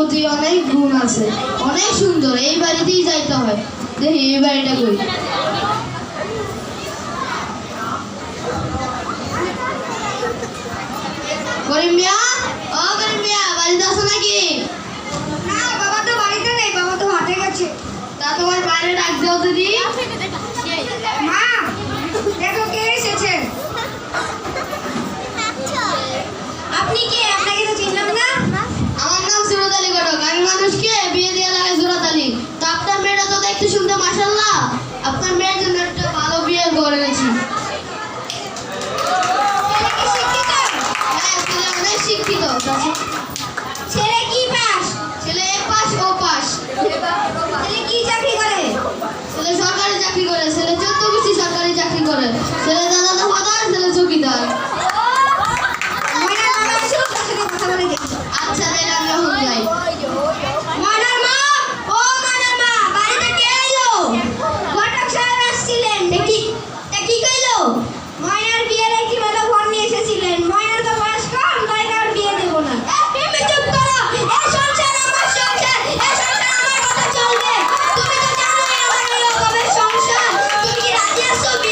প্রতি অনেক গুণ আছে, অনেক সুন্দর। এই বাড়িতেই যাইতে হয়। দেখি এই বাড়িটা কই। করিম মিয়া, ও করিম মিয়া, বাড়িতে আছো নাকি? না বাবা তো বাড়িতে নেই, বাবা তো হাটে গেছে। তা তোমার বাইরে ডাক দাও দিদি। মা দেখো কে এসেছে। আপনি কে? আপনাকে তো চিনলাম না। আমার নাম সুরত আলী ঘটক। আমি মানুষকে বিয়ে দিয়ে লাগে সুরত আলী। তা আপনার মেয়েটা তো দেখতে শুনতে মাশাআল্লাহ। আপনার মেয়ের জন্য একটা ভালো বিয়ে করে এনেছি। ছেলে কি শিক্ষিত? হ্যাঁ, ছেলে অনেক শিক্ষিত। ছেলে কি পাস? ছেলে এ পাস ও পাস। ছেলে কি চাকরি করে? ছেলে সরকারি চাকরি করে। ছেলে 14 বেশি সরকারি চাকরি করে। ছেলে দাদা দফাদার, ছেলে চৌকিদার। ময়না বাবা আসুক, তার সাথে কথা বলে দেখি। আচ্ছা, তাহলে আমি এখন যাই।